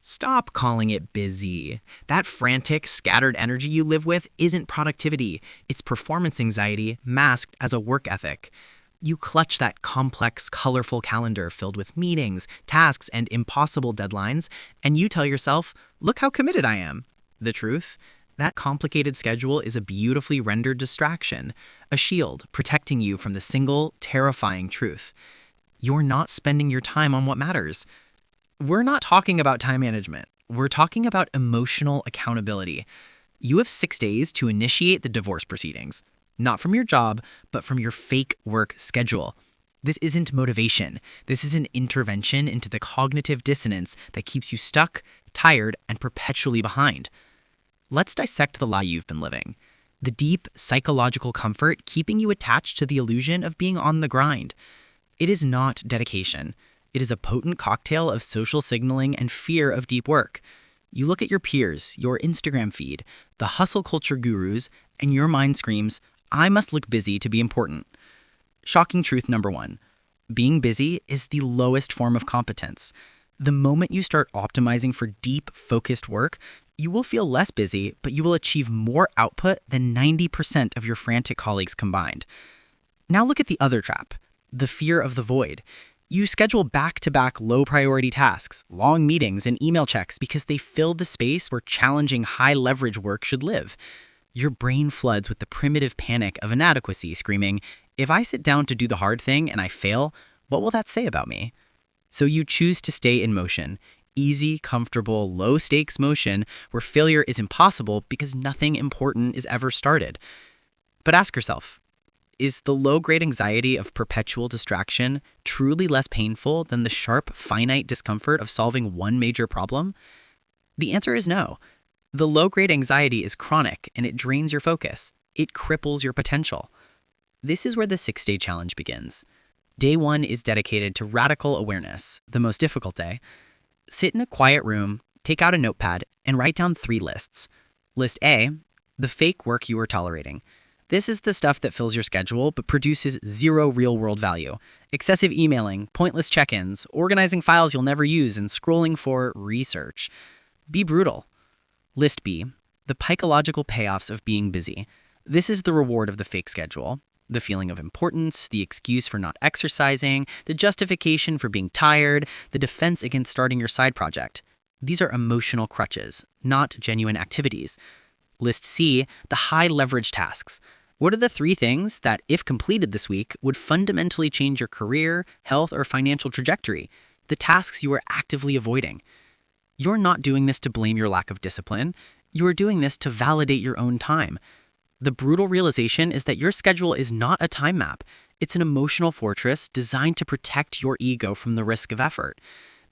Stop calling it busy. That frantic, scattered energy you live with isn't productivity. It's performance anxiety masked as a work ethic. You clutch that complex, colorful calendar filled with meetings, tasks, and impossible deadlines, and you tell yourself, look how committed I am. The truth? That complicated schedule is a beautifully rendered distraction, a shield protecting you from the single, terrifying truth. You're not spending your time on what matters. We're not talking about time management. We're talking about emotional accountability. You have 6 days to initiate the divorce proceedings, not from your job, but from your fake work schedule. This isn't motivation. This is an intervention into the cognitive dissonance that keeps you stuck, tired, and perpetually behind. Let's dissect the lie you've been living. The deep psychological comfort keeping you attached to the illusion of being on the grind. It is not dedication. It is a potent cocktail of social signaling and fear of deep work. You look at your peers, your Instagram feed, the hustle culture gurus, and your mind screams, I must look busy to be important. Shocking truth number 1. Being busy is the lowest form of competence. The moment you start optimizing for deep, focused work, you will feel less busy, but you will achieve more output than 90% of your frantic colleagues combined. Now look at the other trap, the fear of the void. You schedule back-to-back low-priority tasks, long meetings, and email checks because they fill the space where challenging high-leverage work should live. Your brain floods with the primitive panic of inadequacy, screaming, if I sit down to do the hard thing and I fail, what will that say about me? So you choose to stay in motion, easy, comfortable, low-stakes motion where failure is impossible because nothing important is ever started. But ask yourself, is the low-grade anxiety of perpetual distraction truly less painful than the sharp, finite discomfort of solving one major problem? The answer is no. The low-grade anxiety is chronic and it drains your focus. It cripples your potential. This is where the 6-day challenge begins. Day 1 is dedicated to radical awareness, the most difficult day. Sit in a quiet room, take out a notepad, and write down 3 lists. List A, the fake work you are tolerating. This is the stuff that fills your schedule but produces 0 real-world value. Excessive emailing, pointless check-ins, organizing files you'll never use, and scrolling for research. Be brutal. List B, the psychological payoffs of being busy. This is the reward of the fake schedule. The feeling of importance, the excuse for not exercising, the justification for being tired, the defense against starting your side project. These are emotional crutches, not genuine activities. List C, the high-leverage tasks. What are the 3 things that, if completed this week, would fundamentally change your career, health, or financial trajectory? The tasks you are actively avoiding. You're not doing this to blame your lack of discipline. You are doing this to validate your own time. The brutal realization is that your schedule is not a time map. It's an emotional fortress designed to protect your ego from the risk of effort.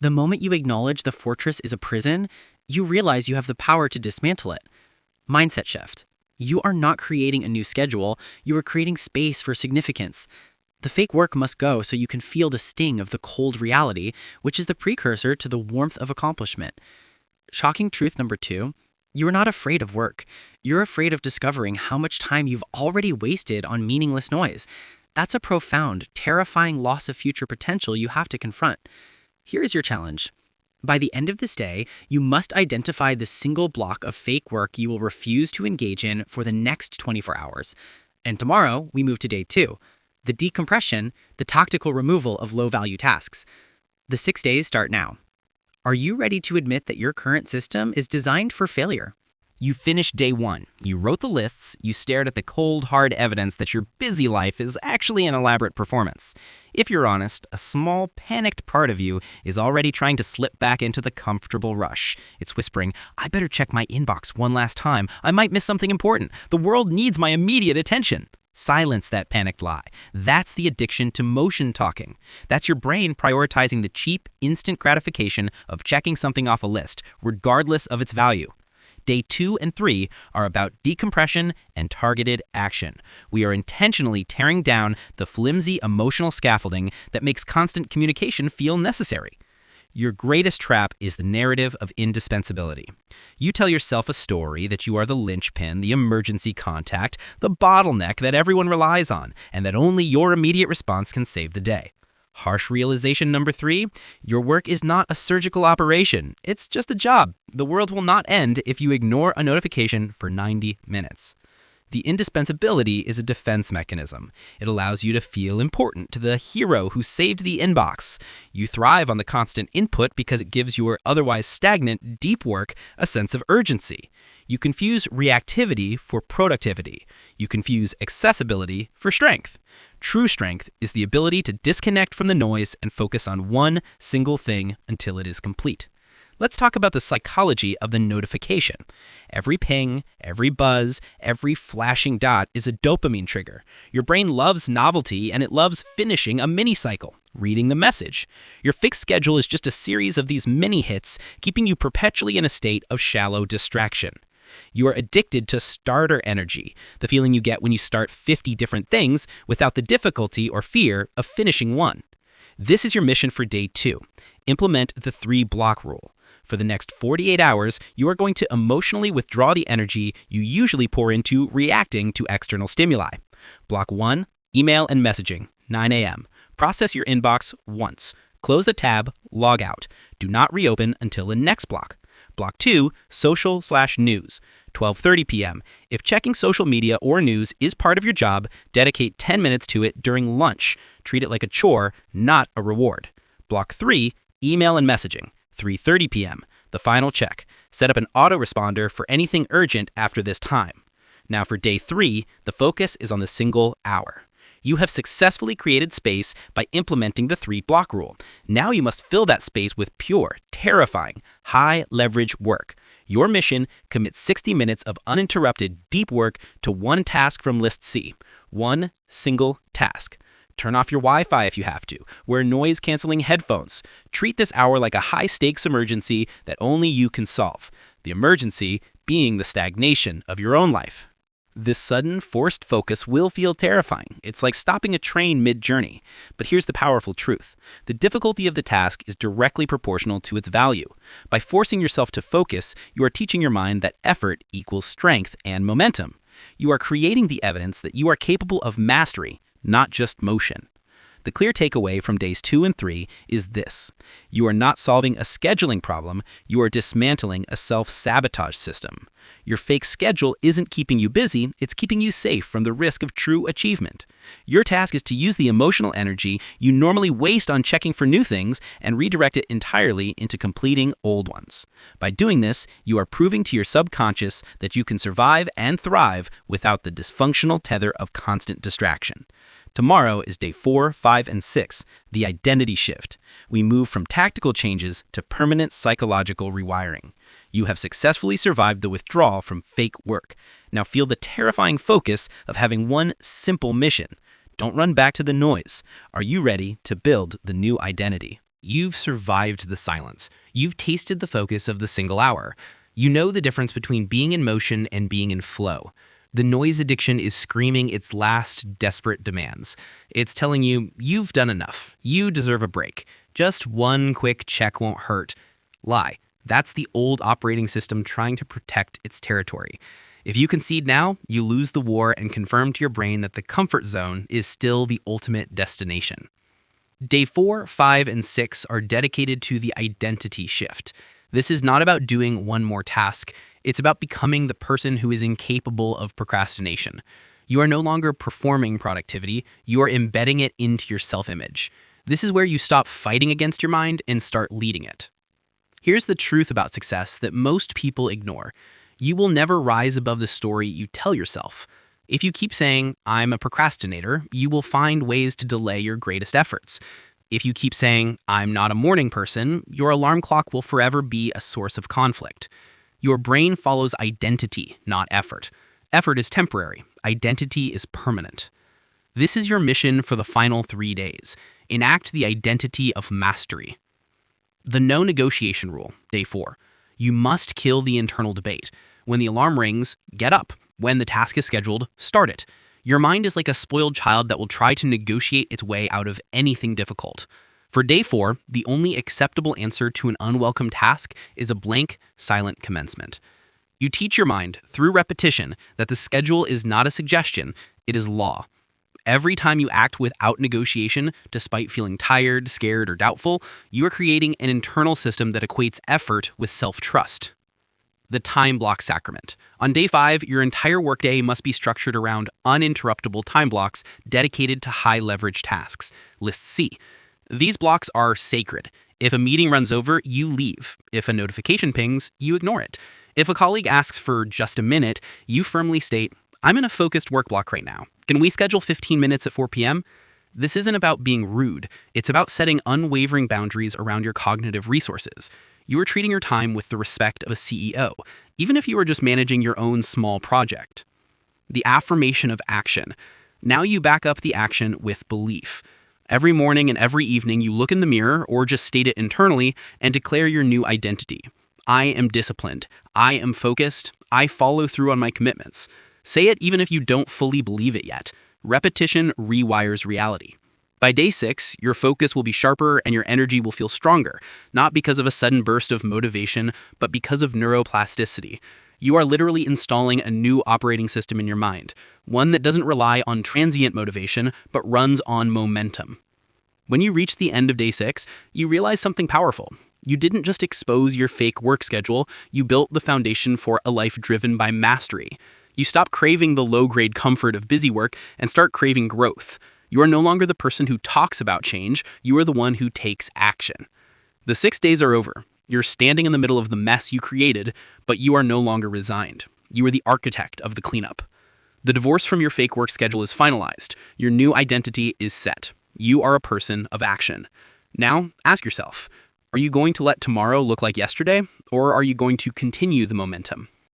The moment you acknowledge the fortress is a prison, you realize you have the power to dismantle it. Mindset shift. You are not creating a new schedule, you are creating space for significance. The fake work must go so you can feel the sting of the cold reality, which is the precursor to the warmth of accomplishment. Shocking truth number 2, you are not afraid of work. You're afraid of discovering how much time you've already wasted on meaningless noise. That's a profound, terrifying loss of future potential you have to confront. Here is your challenge. By the end of this day, you must identify the single block of fake work you will refuse to engage in for the next 24 hours. And tomorrow, we move to day 2, the decompression, the tactical removal of low-value tasks. The 6 days start now. Are you ready to admit that your current system is designed for failure? You finished day 1. You wrote the lists, you stared at the cold, hard evidence that your busy life is actually an elaborate performance. If you're honest, a small, panicked part of you is already trying to slip back into the comfortable rush. It's whispering, I better check my inbox one last time. I might miss something important. The world needs my immediate attention. Silence that panicked lie. That's the addiction to motion talking. That's your brain prioritizing the cheap, instant gratification of checking something off a list, regardless of its value. Day 2 and 3 are about decompression and targeted action. We are intentionally tearing down the flimsy emotional scaffolding that makes constant communication feel necessary. Your greatest trap is the narrative of indispensability. You tell yourself a story that you are the linchpin, the emergency contact, the bottleneck that everyone relies on, and that only your immediate response can save the day. Harsh realization number 3, your work is not a surgical operation. It's just a job. The world will not end if you ignore a notification for 90 minutes. The indispensability is a defense mechanism. It allows you to feel important to the hero who saved the inbox. You thrive on the constant input because it gives your otherwise stagnant, deep work a sense of urgency. You confuse reactivity for productivity. You confuse accessibility for strength. True strength is the ability to disconnect from the noise and focus on one single thing until it is complete. Let's talk about the psychology of the notification. Every ping, every buzz, every flashing dot is a dopamine trigger. Your brain loves novelty and it loves finishing a mini cycle, reading the message. Your fixed schedule is just a series of these mini hits, keeping you perpetually in a state of shallow distraction. You are addicted to starter energy, the feeling you get when you start 50 different things without the difficulty or fear of finishing one. This is your mission for day 2. Implement the 3-block rule. For the next 48 hours, you are going to emotionally withdraw the energy you usually pour into reacting to external stimuli. Block 1, email and messaging, 9 a.m. Process your inbox once. Close the tab, log out. Do not reopen until the next block. Block 2, social/news, 12:30 p.m. If checking social media or news is part of your job, dedicate 10 minutes to it during lunch. Treat it like a chore, not a reward. Block 3, email and messaging, 3:30 p.m. The final check. Set up an autoresponder for anything urgent after this time. Now for day 3, the focus is on the single hour. You have successfully created space by implementing the 3-block rule. Now you must fill that space with pure, terrifying, high-leverage work. Your mission: commit 60 minutes of uninterrupted, deep work to one task from list C. One single task. Turn off your Wi-Fi if you have to. Wear noise-canceling headphones. Treat this hour like a high-stakes emergency that only you can solve. The emergency being the stagnation of your own life. This sudden, forced focus will feel terrifying. It's like stopping a train mid-journey. But here's the powerful truth. The difficulty of the task is directly proportional to its value. By forcing yourself to focus, you are teaching your mind that effort equals strength and momentum. You are creating the evidence that you are capable of mastery, not just motion. The clear takeaway from days 2 and 3 is this: you are not solving a scheduling problem, you are dismantling a self-sabotage system. Your fake schedule isn't keeping you busy, it's keeping you safe from the risk of true achievement. Your task is to use the emotional energy you normally waste on checking for new things and redirect it entirely into completing old ones. By doing this, you are proving to your subconscious that you can survive and thrive without the dysfunctional tether of constant distraction. Tomorrow is day 4, 5, and 6, the identity shift. We move from tactical changes to permanent psychological rewiring. You have successfully survived the withdrawal from fake work. Now feel the terrifying focus of having one simple mission. Don't run back to the noise. Are you ready to build the new identity? You've survived the silence. You've tasted the focus of the single hour. You know the difference between being in motion and being in flow. The noise addiction is screaming its last desperate demands. It's telling you, you've done enough. You deserve a break. Just one quick check won't hurt. Lie. That's the old operating system trying to protect its territory. If you concede now, you lose the war and confirm to your brain that the comfort zone is still the ultimate destination. Day 4, 5, and 6 are dedicated to the identity shift. This is not about doing one more task. It's about becoming the person who is incapable of procrastination. You are no longer performing productivity, you are embedding it into your self-image. This is where you stop fighting against your mind and start leading it. Here's the truth about success that most people ignore. You will never rise above the story you tell yourself. If you keep saying, "I'm a procrastinator," you will find ways to delay your greatest efforts. If you keep saying, "I'm not a morning person," your alarm clock will forever be a source of conflict. Your brain follows identity, not effort. Effort is temporary. Identity is permanent. This is your mission for the final 3 days. Enact the identity of mastery. The no-negotiation rule, day 4. You must kill the internal debate. When the alarm rings, get up. When the task is scheduled, start it. Your mind is like a spoiled child that will try to negotiate its way out of anything difficult. For day 4, the only acceptable answer to an unwelcome task is a blank, silent commencement. You teach your mind, through repetition, that the schedule is not a suggestion, it is law. Every time you act without negotiation, despite feeling tired, scared, or doubtful, you are creating an internal system that equates effort with self-trust. The time-block sacrament. On day 5, your entire workday must be structured around uninterruptible time blocks dedicated to high-leverage tasks. List C. These blocks are sacred. If a meeting runs over, you leave. If a notification pings, you ignore it. If a colleague asks for just a minute, you firmly state, "I'm in a focused work block right now. Can we schedule 15 minutes at 4 p.m.?" This isn't about being rude. It's about setting unwavering boundaries around your cognitive resources. You are treating your time with the respect of a CEO, even if you are just managing your own small project. The affirmation of action. Now you back up the action with belief. Every morning and every evening you look in the mirror or just state it internally and declare your new identity. I am disciplined. I am focused. I follow through on my commitments. Say it even if you don't fully believe it yet. Repetition rewires reality. By day 6, your focus will be sharper and your energy will feel stronger, not because of a sudden burst of motivation, but because of neuroplasticity. You are literally installing a new operating system in your mind, one that doesn't rely on transient motivation, but runs on momentum. When you reach the end of day 6, you realize something powerful. You didn't just expose your fake work schedule, you built the foundation for a life driven by mastery. You stop craving the low-grade comfort of busy work and start craving growth. You are no longer the person who talks about change, you are the one who takes action. The 6 days are over. You're standing in the middle of the mess you created, but you are no longer resigned. You are the architect of the cleanup. The divorce from your fake work schedule is finalized. Your new identity is set. You are a person of action. Now, ask yourself, are you going to let tomorrow look like yesterday, or are you going to continue the momentum?